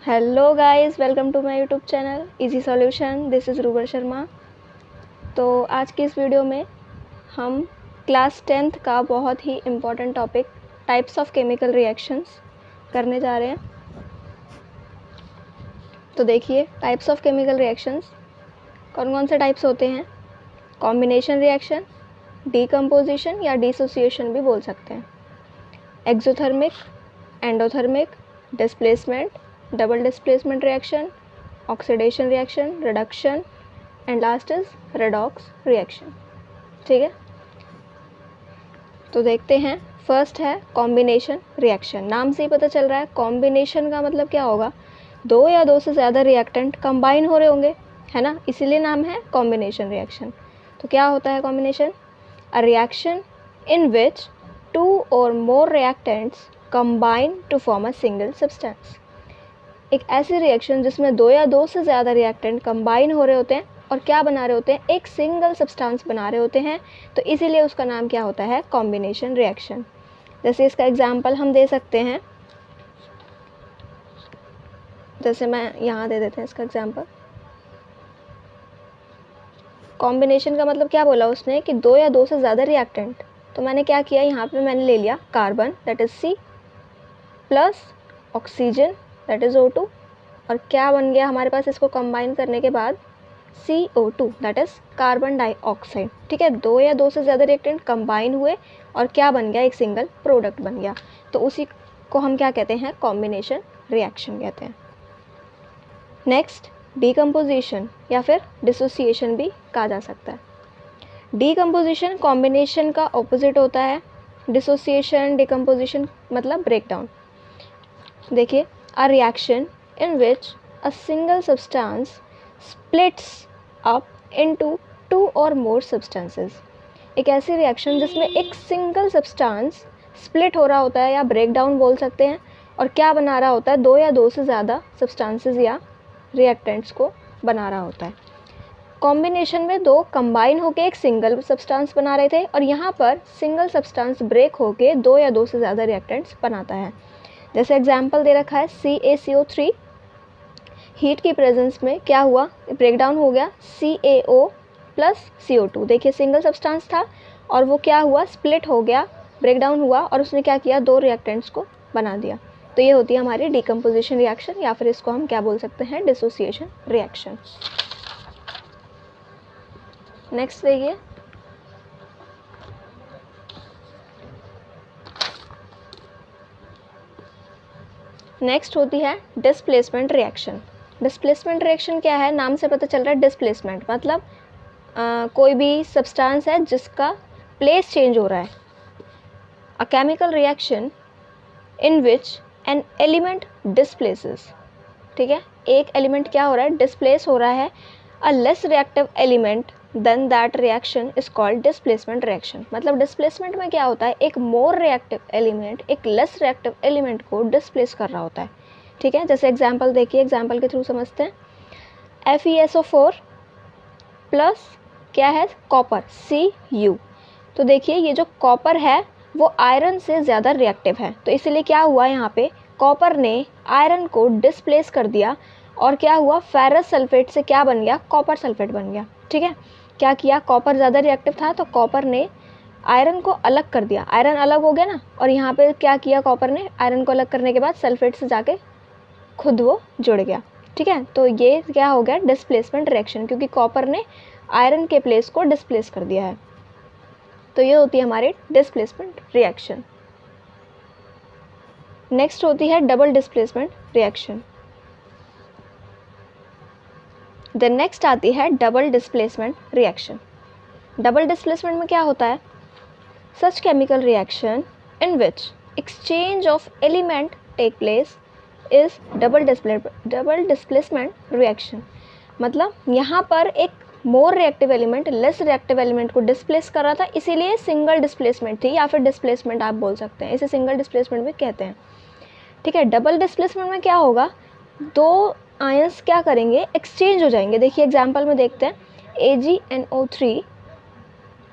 Hello guys, welcome to my YouTube channel easy solution. This is Rubal Sharma. तो आज की इस वीडियो में हम क्लास 10th का बहुत ही important topic types of chemical reactions करने जा रहे हैं। तो देखिए, टाइप्स ऑफ केमिकल रिएक्शंस कौन कौन से टाइप्स होते हैं। कॉम्बिनेशन रिएक्शन, डीकम्पोजिशन या डिसोसिएशन भी बोल सकते हैं, exothermic, endothermic, displacement, double displacement reaction, oxidation reaction, reduction and last is redox reaction. ठीक है, तो देखते हैं। फर्स्ट है कॉम्बिनेशन रिएक्शन। नाम से ही पता चल रहा है कॉम्बिनेशन का मतलब क्या होगा, दो या दो से ज़्यादा रिएक्टेंट कंबाइन हो रहे होंगे, है ना, इसीलिए नाम है कॉम्बिनेशन रिएक्शन। तो क्या होता है combination? A reaction in which two or more reactants combine to form a single substance. एक ऐसी रिएक्शन जिसमें दो या दो से ज़्यादा रिएक्टेंट कंबाइन हो रहे होते हैं और क्या बना रहे होते हैं, एक सिंगल सब्सटेंस बना रहे होते हैं, तो इसीलिए उसका नाम क्या होता है, कॉम्बिनेशन रिएक्शन। जैसे इसका एग्जांपल हम दे सकते हैं, जैसे मैं यहाँ दे देते हैं इसका एग्जांपल। कॉम्बिनेशन का मतलब क्या बोला उसने कि दो या दो से ज़्यादा रिएक्टेंट। तो मैंने क्या किया, यहाँ पे मैंने ले लिया carbon that is C plus oxygen that is O2, और क्या बन गया हमारे पास इसको कंबाइन करने के बाद, CO2 that is carbon dioxide. ठीक है, दो या दो से ज़्यादा रिएक्टेंट कंबाइन हुए और क्या बन गया, एक सिंगल प्रोडक्ट बन गया। तो उसी को हम क्या कहते हैं, कॉम्बिनेशन रिएक्शन कहते हैं। नेक्स्ट, डीकम्पोजिशन या फिर डिसोसिएशन भी कहा जा सकता है। डीकम्पोजिशन कॉम्बिनेशन का ऑपोजिट होता है। डिसोसिएशन डिकम्पोजिशन मतलब ब्रेकडाउन। देखिए, a reaction in which a single substance splits up into two or more substances। एक ऐसी रिएक्शन जिसमें एक सिंगल सब्सटेंस स्प्लिट हो रहा होता है या ब्रेक डाउन बोल सकते हैं, और क्या बना रहा होता है, दो या दो से ज़्यादा सब्सटेंसेस या रिएक्टेंट्स को बना रहा होता है। कॉम्बिनेशन में दो कंबाइन होकर एक सिंगल सब्सटेंस बना रहे थे, और यहाँ पर सिंगल सब्सटेंस ब्रेक होकर दो या दो से ज़्यादा रिएक्टेंट्स बनाता है। जैसे एग्जाम्पल दे रखा है CaCO3, हीट की प्रेजेंस में क्या हुआ, ब्रेकडाउन हो गया CaO प्लस CO2। देखिए, सिंगल सब्सटेंस था और वो क्या हुआ, स्प्लिट हो गया, ब्रेकडाउन हुआ, और उसने क्या किया, दो रिएक्टेंट्स को बना दिया। तो ये होती है हमारी डीकम्पोजिशन रिएक्शन, या फिर इसको हम क्या बोल सकते हैं, डिसोसिएशन रिएक्शन। नेक्स्ट देखिए, नेक्स्ट होती है डिस्प्लेसमेंट रिएक्शन। डिस्प्लेसमेंट रिएक्शन क्या है, नाम से पता चल रहा है डिस्प्लेसमेंट मतलब कोई भी सब्सटेंस है जिसका प्लेस चेंज हो रहा है। A chemical reaction in which an element displaces. ठीक है, एक एलिमेंट क्या हो रहा है, डिस्प्लेस हो रहा है। A less reactive element than that reaction is called displacement reaction. मतलब डिस्प्लेसमेंट में क्या होता है, एक मोर रिएक्टिव एलिमेंट एक लेस रिएक्टिव एलिमेंट को डिस्प्लेस कर रहा होता है। ठीक है, जैसे एग्जांपल देखिए, एग्जांपल के थ्रू समझते हैं। FeSO4 प्लस क्या है, कॉपर Cu। तो देखिए, ये जो कॉपर है वो आयरन से ज़्यादा रिएक्टिव है, तो इसीलिए क्या हुआ, यहाँ पे कॉपर ने आयरन को डिस्प्लेस कर दिया, और क्या हुआ, फेरस सल्फेट से क्या बन गया, कॉपर सल्फेट बन गया। ठीक है, क्या किया, कॉपर ज़्यादा रिएक्टिव था तो कॉपर ने आयरन को अलग कर दिया, आयरन अलग हो गया ना, और यहाँ पे क्या किया, कॉपर ने आयरन को अलग करने के बाद सल्फेट से जाके खुद वो जुड़ गया। ठीक है, तो ये क्या हो गया, डिस्प्लेसमेंट रिएक्शन, क्योंकि कॉपर ने आयरन के प्लेस को डिस्प्लेस कर दिया है। तो ये होती है हमारी डिस्प्लेसमेंट रिएक्शन। नेक्स्ट होती है double displacement reaction. Then next आती है double displacement reaction. Double displacement में क्या होता है, such chemical reaction in which exchange of element take place is double displacement reaction. मतलब यहाँ पर एक more reactive element less reactive element को डिस्प्लेस कर रहा था, इसीलिए सिंगल डिस्प्लेसमेंट थी, या फिर डिस्प्लेसमेंट आप बोल सकते हैं, इसे सिंगल डिस्प्लेसमेंट भी कहते हैं। ठीक है, डबल डिस्प्लेसमेंट में क्या होगा, दो आयंस क्या करेंगे, एक्सचेंज हो जाएंगे। देखिए एग्जांपल में देखते हैं, AgNO3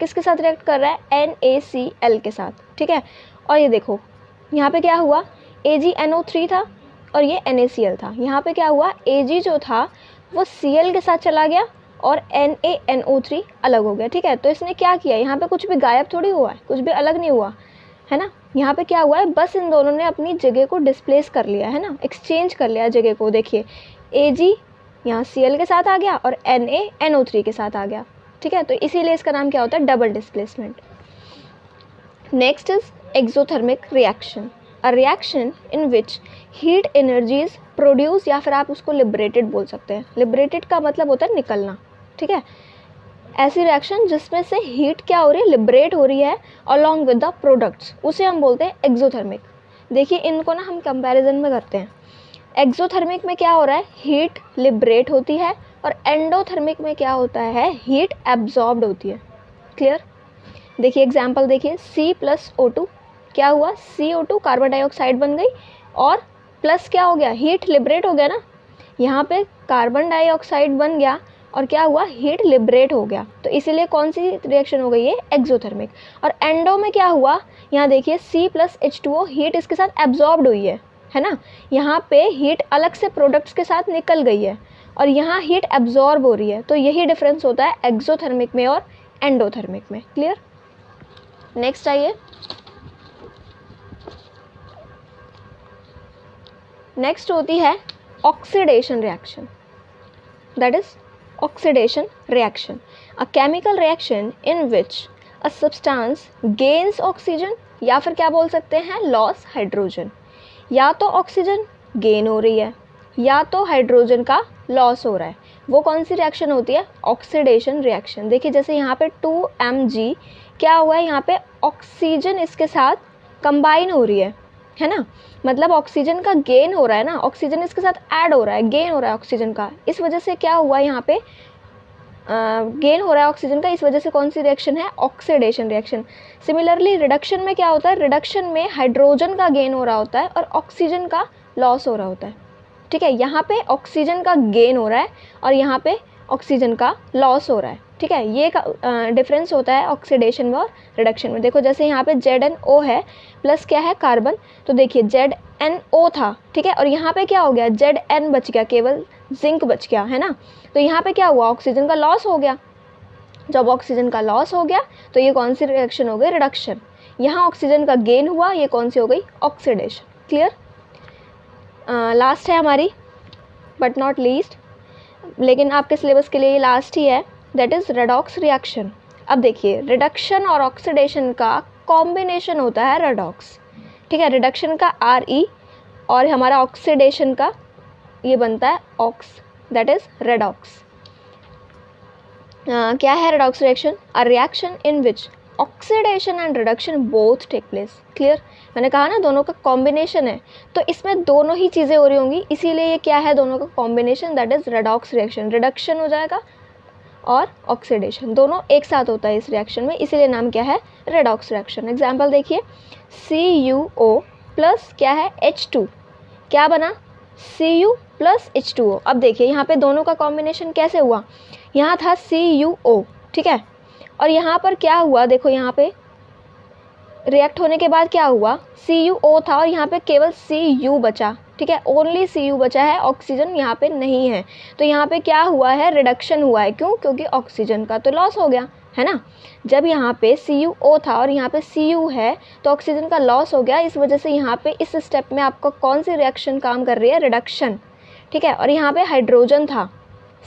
किसके साथ रिएक्ट कर रहा है, NaCl के साथ। ठीक है, और ये देखो यहाँ पे क्या हुआ, AgNO3 था और ये NaCl था। यहाँ पे क्या हुआ, Ag जो था वो Cl के साथ चला गया और NaNO3 अलग हो गया, ठीक है। तो इसने क्या किया, यहाँ पे कुछ भी गायब थोड़ी हुआ है, कुछ भी अलग नहीं हुआ है ना। यहाँ पे क्या हुआ है, बस इन दोनों ने अपनी जगह को डिस्प्लेस कर लिया है ना, एक्सचेंज कर लिया जगह को। देखिए Ag यहाँ Cl के साथ आ गया और NaNO3 के साथ आ गया, ठीक है। तो इसीलिए इसका नाम क्या होता है, double displacement. Next is exothermic reaction, a reaction in which heat energy is produce, या फिर आप उसको लिबरेटेड बोल सकते हैं। लिबरेटेड का मतलब होता है निकलना, ठीक है। ऐसी रिएक्शन जिसमें से हीट क्या हो रही है, लिबरेट हो रही है अलॉन्ग विद द प्रोडक्ट्स, उसे हम बोलते हैं एक्सोथर्मिक। देखिए इनको ना हम कंपैरिजन में करते हैं। एक्सोथर्मिक में क्या हो रहा है, हीट लिबरेट होती है, और एंडोथर्मिक में क्या होता है, हीट एब्जॉर्ब्ड होती है। क्लियर। देखिए एग्जाम्पल देखिए, C+O2 क्या हुआ, CO2 कार्बन डाइऑक्साइड बन गई और प्लस क्या हो गया, हीट लिबरेट हो गया ना। यहाँ पे कार्बन डाइऑक्साइड बन गया और क्या हुआ, हीट लिबरेट हो गया। तो इसीलिए कौन सी रिएक्शन हो गई है, एक्सोथर्मिक। और एंडो में क्या हुआ, यहाँ देखिए C+H2O हीट इसके साथ एब्जॉर्ब्ड हुई है ना। यहाँ पे हीट अलग से प्रोडक्ट्स के साथ निकल गई है और यहाँ हीट एब्जॉर्ब हो रही है। तो यही डिफरेंस होता है एक्सोथर्मिक में और एंडोथर्मिक में। क्लियर। नेक्स्ट आइए, नेक्स्ट होती है oxidation reaction, that is oxidation reaction, a chemical reaction in which a substance gains oxygen, या फिर क्या बोल सकते हैं, लॉस हाइड्रोजन। या तो ऑक्सीजन गेन हो रही है या तो हाइड्रोजन का लॉस हो रहा है। वो कौन सी रिएक्शन होती है, ऑक्सीडेशन रिएक्शन। देखिए जैसे यहाँ पे 2Mg क्या हुआ है, यहाँ पे ऑक्सीजन इसके साथ कंबाइन हो रही है ना। मतलब ऑक्सीजन का गेन हो रहा है ना, ऑक्सीजन इसके साथ ऐड हो रहा है, गेन हो रहा है ऑक्सीजन का। इस वजह से क्या हुआ, यहाँ पे गेन हो रहा है ऑक्सीजन का। इस वजह से कौन सी रिएक्शन है, ऑक्सीडेशन रिएक्शन। सिमिलरली रिडक्शन में क्या होता है, रिडक्शन में हाइड्रोजन का गेन हो रहा होता है और ऑक्सीजन का लॉस हो रहा होता है, ठीक है। यहाँ पे ऑक्सीजन का गेन हो रहा है और यहाँ पे ऑक्सीजन का लॉस हो रहा है, ठीक है। ये डिफरेंस होता है ऑक्सीडेशन में और रिडक्शन में। देखो जैसे यहाँ पे ZnO है प्लस क्या है, कार्बन। तो देखिए ZnO था, ठीक है, और यहाँ पे क्या हो गया, Zn बच गया, केवल जिंक बच गया, है ना। तो यहाँ पे क्या हुआ, ऑक्सीजन का लॉस हो गया। जब ऑक्सीजन का लॉस हो गया तो ये कौन सी रिएक्शन हो गई, रिडक्शन। यहाँ ऑक्सीजन का गेन हुआ, ये कौन सी हो गई, ऑक्सीडेशन। क्लियर। लास्ट है हमारी बट नॉट लीस्ट, लेकिन आपके सिलेबस के लिए ये लास्ट ही है, दैट इज़ रेडॉक्स रिएक्शन। अब देखिए रिडक्शन और ऑक्सीडेशन का कॉम्बिनेशन होता है रेडॉक्स, ठीक है। रिडक्शन का RE और हमारा ऑक्सीडेशन का ये बनता है ऑक्स, दैट इज़ रेडॉक्स। क्या है redox reaction, a reaction in which oxidation and reduction both take place. Clear. मैंने कहा ना दोनों का कॉम्बिनेशन है, तो इसमें दोनों ही चीज़ें हो रही होंगी, इसीलिए ये क्या है, दोनों का combination, that is redox reaction. Reduction हो जाएगा और ऑक्सीडेशन दोनों एक साथ होता है इस रिएक्शन में, इसीलिए नाम क्या है, रेडॉक्स रिएक्शन। एग्जाम्पल देखिए, CuO प्लस क्या है, H2, क्या बना, Cu प्लस H2O। अब देखिए यहाँ पे दोनों का कॉम्बिनेशन कैसे हुआ, यहाँ था CuO, ठीक है, और यहाँ पर क्या हुआ, देखो यहाँ पे रिएक्ट होने के बाद क्या हुआ, CuO था और यहाँ पे केवल Cu बचा, ठीक है, ओनली Cu बचा है, ऑक्सीजन यहाँ पे नहीं है। तो यहाँ पे क्या हुआ है, रिडक्शन हुआ है। क्यों, क्योंकि ऑक्सीजन का तो लॉस हो गया, है ना। जब यहाँ पे CuO था और यहाँ पे Cu है तो ऑक्सीजन का लॉस हो गया। इस वजह से यहाँ पे इस स्टेप में आपको कौन सी रिएक्शन काम कर रही है, रिडक्शन, ठीक है। और यहाँ पे हाइड्रोजन था,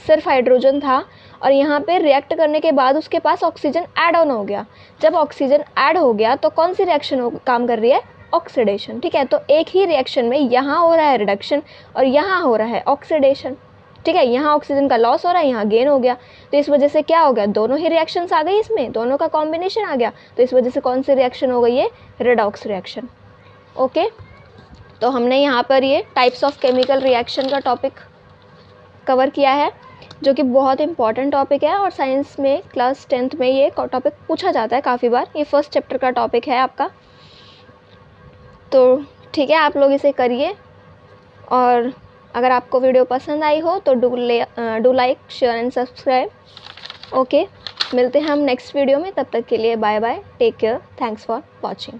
सिर्फ हाइड्रोजन था, और यहाँ पे रिएक्ट करने के बाद उसके पास ऑक्सीजन ऐड ऑन हो गया। जब ऑक्सीजन ऐड हो गया तो कौन सी रिएक्शन काम कर रही है, ऑक्सीडेशन, ठीक है। तो एक ही रिएक्शन में यहाँ हो रहा है रिडक्शन और यहाँ हो रहा है ऑक्सीडेशन, ठीक है। यहाँ ऑक्सीजन का लॉस हो रहा है, यहाँ गेन हो गया। तो इस वजह से क्या हो गया, दोनों ही रिएक्शंस आ गई, इसमें दोनों का कॉम्बिनेशन आ गया। तो इस वजह से कौन सी रिएक्शन हो गई है, रेडॉक्स रिएक्शन। ओके, तो हमने यहाँ पर ये टाइप्स ऑफ केमिकल रिएक्शन का टॉपिक कवर किया है, जो कि बहुत इंपॉर्टेंट टॉपिक है और साइंस में क्लास 10th में ये टॉपिक पूछा जाता है काफ़ी बार। ये फर्स्ट चैप्टर का टॉपिक है आपका। तो ठीक है, आप लोग इसे करिए, और अगर आपको वीडियो पसंद आई हो तो do like, share and subscribe. Okay, मिलते हैं हम नेक्स्ट वीडियो में, तब तक के लिए bye bye, take care, thanks for watching.